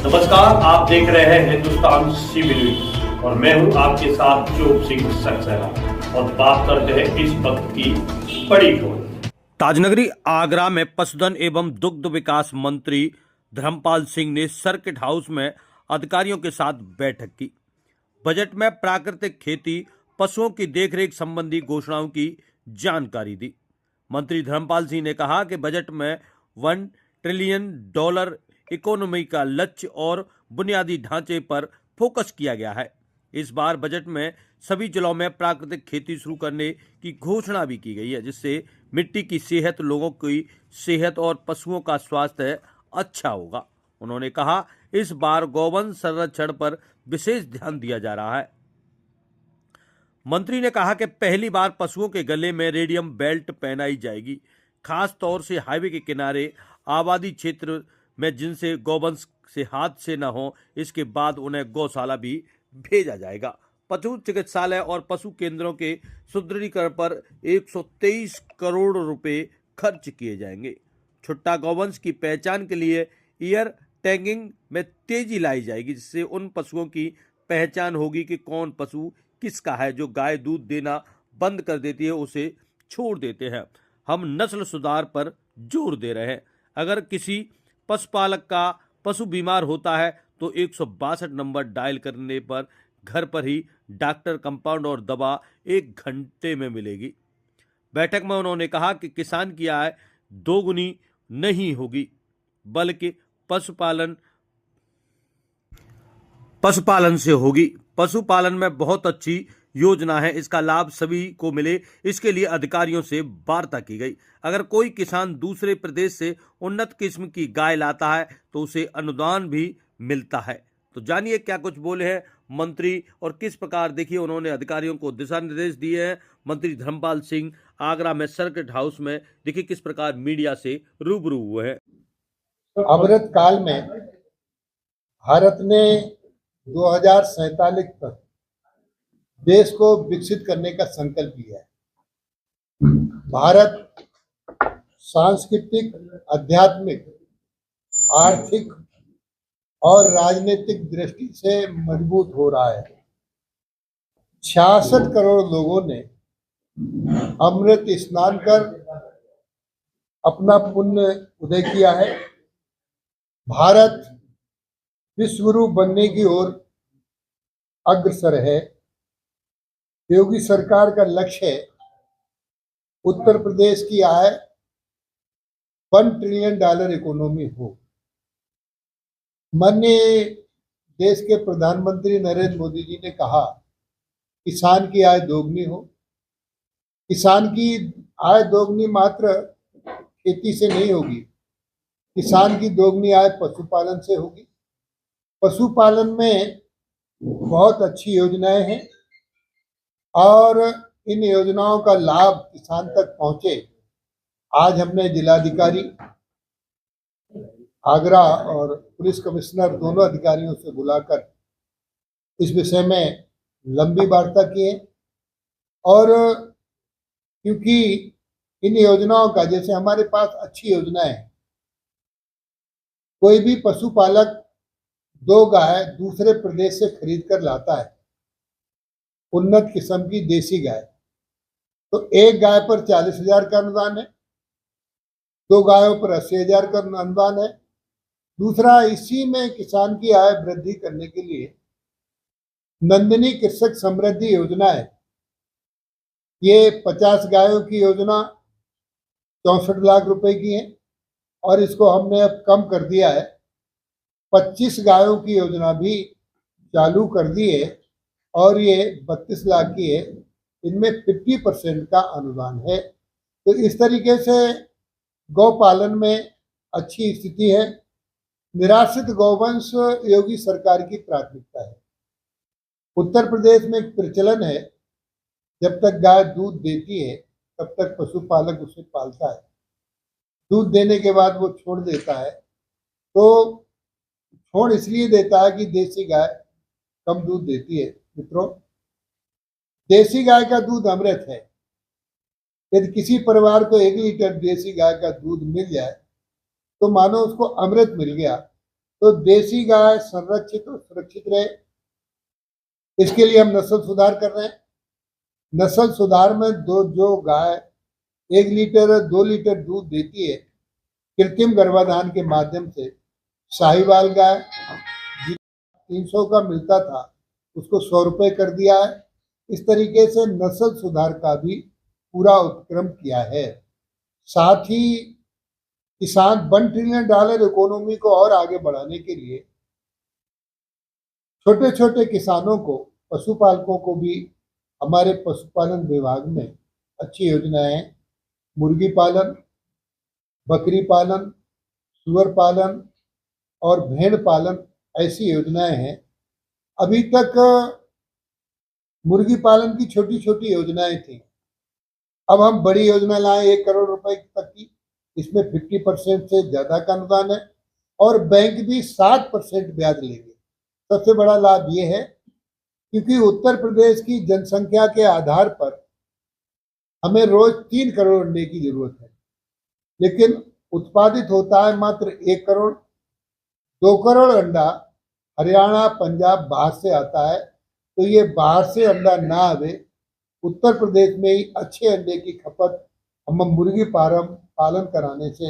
नमस्कार, आप देख रहे हैं हिंदुस्तान सीबी न्यूज और मैं हूं आपके साथ चोप सिंह सक्सेना और बात करते हैं इस वक्त की बड़ी खबर। ताजनगरी आगरा में पशुधन एवं दुग्ध विकास मंत्री धर्मपाल सिंह ने सर्किट हाउस में अधिकारियों के साथ बैठक की। बजट में प्राकृतिक खेती, पशुओं की देखरेख संबंधी घोषणाओं की जानकारी दी। मंत्री धर्मपाल सिंह ने कहा कि बजट में $1 ट्रिलियन इकोनॉमी का लक्ष्य और बुनियादी ढांचे पर फोकस किया गया है। इस बार बजट में सभी जिलों में प्राकृतिक खेती शुरू करने की घोषणा भी की गई है, जिससे मिट्टी की सेहत, लोगों की सेहत और पशुओं का स्वास्थ्य अच्छा होगा। उन्होंने कहा, इस बार गौवंश संरक्षण पर विशेष ध्यान दिया जा रहा है। मंत्री ने कहा कि पहली बार पशुओं के गले में रेडियम बेल्ट पहनाई जाएगी, खास तौर से हाईवे के किनारे, आबादी क्षेत्र में, जिनसे गौवंश से हादसे न हो। इसके बाद उन्हें गौशाला भी भेजा जाएगा। पशु चिकित्सालय और पशु केंद्रों के सुदृढ़ीकरण पर 123 करोड़ रुपए खर्च किए जाएंगे। छुट्टा गौवंश की पहचान के लिए ईयर टैगिंग में तेजी लाई जाएगी, जिससे उन पशुओं की पहचान होगी कि कौन पशु किसका है। जो गाय दूध देना बंद कर देती है उसे छोड़ देते हैं। हम नस्ल सुधार पर जोर दे रहे हैं। अगर किसी पशुपालक का पशु बीमार होता है तो 162 नंबर डायल करने पर घर पर ही डॉक्टर, कंपाउंड और दवा 1 घंटे में मिलेगी। बैठक में उन्होंने कहा कि किसान की आय दोगुनी नहीं होगी, बल्कि पशुपालन से होगी। पशुपालन में बहुत अच्छी योजना है, इसका लाभ सभी को मिले, इसके लिए अधिकारियों से वार्ता की गई। अगर कोई किसान दूसरे प्रदेश से उन्नत किस्म की गाय लाता है तो उसे अनुदान भी मिलता है। तो जानिए क्या कुछ बोले हैं मंत्री और किस प्रकार, देखिए, उन्होंने अधिकारियों को दिशा निर्देश दिए हैं। मंत्री धर्मपाल सिंह आगरा में सर्किट हाउस में, देखिए किस प्रकार मीडिया से रूबरू हुए हैं। अमृत काल में भारत ने 2047 तक देश को विकसित करने का संकल्प लिया है। भारत सांस्कृतिक, आध्यात्मिक, आर्थिक और राजनीतिक दृष्टि से मजबूत हो रहा है। 66 करोड़ लोगों ने अमृत स्नान कर अपना पुण्य उदय किया है। भारत विश्वगुरु बनने की ओर अग्रसर है। योगी सरकार का लक्ष्य है उत्तर प्रदेश की आय $1 ट्रिलियन इकोनॉमी हो। माननीय देश के प्रधानमंत्री नरेंद्र मोदी जी ने कहा, किसान की आय दोगुनी हो। किसान की आय दोगुनी मात्र खेती से नहीं होगी, किसान की दोगुनी आय पशुपालन से होगी। पशुपालन में बहुत अच्छी योजनाएं हैं और इन योजनाओं का लाभ किसान तक पहुंचे। आज हमने जिलाधिकारी आगरा और पुलिस कमिश्नर दोनों अधिकारियों से बुलाकर इस विषय में लंबी वार्ता की है। और क्योंकि इन योजनाओं का, जैसे हमारे पास अच्छी योजनाएं हैं, कोई भी पशुपालक 2 गाय दूसरे प्रदेश से खरीद कर लाता है, उन्नत किस्म की देसी गाय, तो 1 गाय पर 40,000 का अनुदान है, 2 गायों पर 80,000 का अनुदान है। दूसरा, इसी में किसान की आय वृद्धि करने के लिए नंदिनी कृषक समृद्धि योजना है। ये 50 गायों की योजना 64 लाख रुपए की है और इसको हमने अब कम कर दिया है। 25 गायों की योजना भी चालू कर दी है और ये 32 लाख की है। इनमें 50% का अनुदान है। तो इस तरीके से गौपालन में अच्छी स्थिति है। निराश्रित गौवंश योगी सरकार की प्राथमिकता है। उत्तर प्रदेश में एक प्रचलन है, जब तक गाय दूध देती है तब तक पशुपालक उसे पालता है। दूध देने के बाद वो छोड़ देता है। तो छोड़ इसलिए देता है कि देसी गाय कम दूध देती है। मित्रों, देसी गाय का दूध अमृत है। यदि किसी परिवार को 1 लीटर देसी गाय का दूध मिल जाए तो मानो उसको अमृत मिल गया। तो देसी गाय संरक्षित और सुरक्षित रहे, इसके लिए हम नस्ल सुधार कर रहे हैं। नस्ल सुधार में जो गाय 1 लीटर 2 लीटर दूध देती है कृत्रिम गर्भाधान के माध्यम से, साहिवाल गाय 300 का मिलता था उसको 100 रुपये कर दिया है। इस तरीके से नस्ल सुधार का भी पूरा उपक्रम किया है। साथ ही किसान $1 ट्रिलियन इकोनॉमी को और आगे बढ़ाने के लिए छोटे छोटे किसानों को, पशुपालकों को भी हमारे पशुपालन विभाग में अच्छी योजनाएं हैं। मुर्गी पालन, बकरी पालन, सुअर पालन और भेड़ पालन ऐसी योजनाएं हैं। अभी तक मुर्गी पालन की छोटी छोटी योजनाएं थी, अब हम बड़ी योजना लाए 1 करोड़ रुपए तक की। इसमें 50% से ज़्यादा का अनुदान है और बैंक भी 7% ब्याज लेंगे। सबसे बड़ा लाभ ये है क्योंकि उत्तर प्रदेश की जनसंख्या के आधार पर हमें रोज 3 करोड़ अंडे की जरूरत है, लेकिन उत्पादित होता है मात्र 1 करोड़। 2 करोड़ अंडा हरियाणा, पंजाब बाहर से आता है, तो ये बाहर से अंडा ना आवे, उत्तर प्रदेश में ही अच्छे अंडे की खपत हम मुर्गी पालन कराने से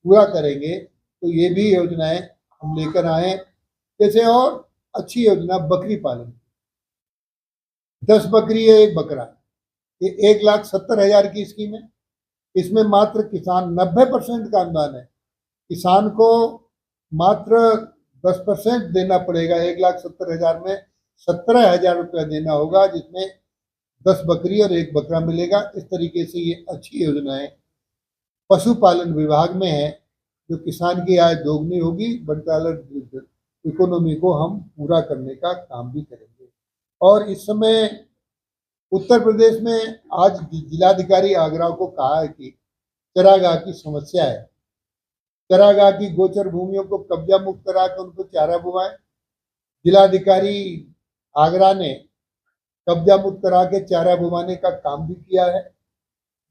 पूरा करेंगे। तो ये भी योजनाएं हम लेकर आए। जैसे और अच्छी योजना बकरी पालन, 10 बकरी है 1 बकरा, ये 1,70,000 की स्कीम है। इसमें मात्र किसान 90% का अनुदान है, किसान को मात्र 10% देना पड़ेगा। 1,70,000 में 17,000 रुपया देना होगा, जिसमें 10 बकरी और 1 बकरा मिलेगा। इस तरीके से ये अच्छी योजनाएं पशुपालन विभाग में है, जो किसान की आय दोगुनी होगी, $1 ट्रिलियन इकोनॉमी को हम पूरा करने का काम भी करेंगे। और इस समय उत्तर प्रदेश में आज जिलाधिकारी आगरा को कहा है कि चरागाह की समस्या है, चरागाह की गोचर भूमियों को कब्जा मुक्त करा कर उनको चारा बुआएं। जिलाधिकारी आगरा ने कब्जा मुक्त करा के चारा बुवाने का काम भी किया है।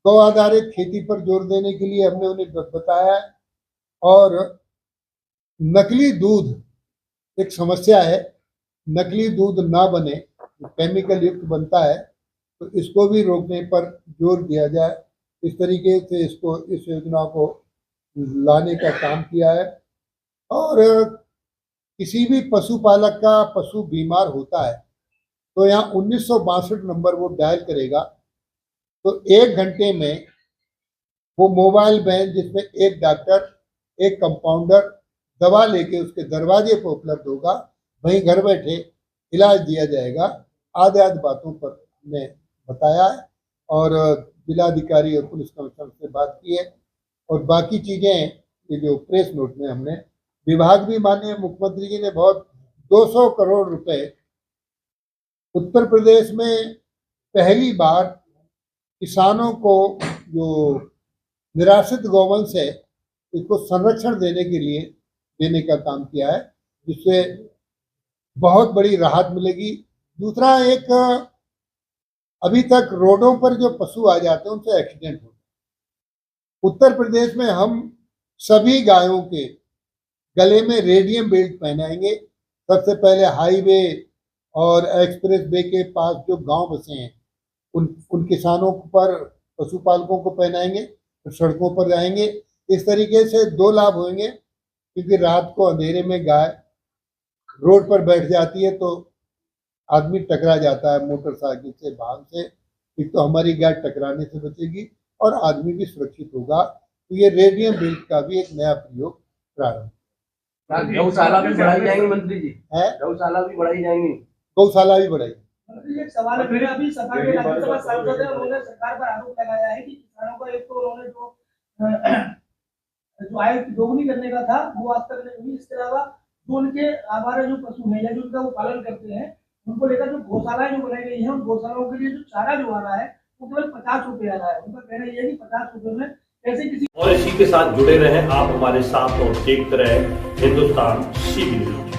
गौ आधारित खेती पर जोर देने के लिए हमने उन्हें बताया है। और नकली दूध एक समस्या है, नकली दूध ना बने, केमिकल युक्त बनता है, तो इसको भी रोकने पर जोर दिया जाए। इस तरीके से इस योजना को लाने का काम किया है। और किसी भी पशुपालक का पशु बीमार होता है तो यहाँ 1962 नंबर वो डायल करेगा, तो 1 घंटे में वो मोबाइल वैन जिसमें 1 डॉक्टर 1 कंपाउंडर दवा लेके उसके दरवाजे पर उपलब्ध होगा, वहीं घर बैठे इलाज दिया जाएगा। आदि बातों पर हमने बताया है और जिलाधिकारी और पुलिस कमिश्नर से बात की है। और बाकी चीज़ें ये जो प्रेस नोट में हमने विभाग भी माननीय मुख्यमंत्री जी ने बहुत 200 करोड़ रुपए उत्तर प्रदेश में पहली बार किसानों को जो निराश्रित गौवंश है इसको संरक्षण देने के लिए देने का काम किया है, जिससे बहुत बड़ी राहत मिलेगी। दूसरा, एक अभी तक रोडों पर जो पशु आ जाते हैं उनसे एक्सीडेंट होते हैं। उत्तर प्रदेश में हम सभी गायों के गले में रेडियम बेल्ट पहनाएंगे। सबसे पहले हाईवे और एक्सप्रेस वे के पास जो गांव बसे हैं उन किसानों पर, पशुपालकों को पहनाएंगे, तो सड़कों पर जाएंगे। इस तरीके से 2 लाभ होंगे, क्योंकि रात को अंधेरे में गाय रोड पर बैठ जाती है तो आदमी टकरा जाता है मोटरसाइकिल से, वाहन से। एक तो हमारी गाय टकराने से बचेगी और आदमी भी सुरक्षित होगा। तो ये रेडियम बेल्ट का भी एक नया प्रयोग प्रारंभ। गौशाला भी बढ़ाई जाएंगी मंत्री जी, है गौशाला भी बढ़ाई जाएंगी, गौशाला भी बढ़ाई। एक सवाल है, अभी सपा के राज्यसभा सांसद है, उन्होंने सरकार पर आरोप लगाया है कि किसानों का एक तो उन्होंने जो आय दोगुनी करने का था वो आज तक नहीं हुई। इसके अलावा जो उनके आवारा जो पशु हैं या जो उनका वो पालन करते हैं उनको लेकर जो गौशालाएं जो बनाई गई है, उन गौशालाओं के लिए जो चारा जो आ रहा है वो केवल 50 रुपए आ रहा है। उनका कहना यह है कि 50 रुपए में कैसे किसी। और इसी के साथ जुड़े रहें आप हमारे साथ और देखते रहें हिंदुस्तान CB न्यूज़।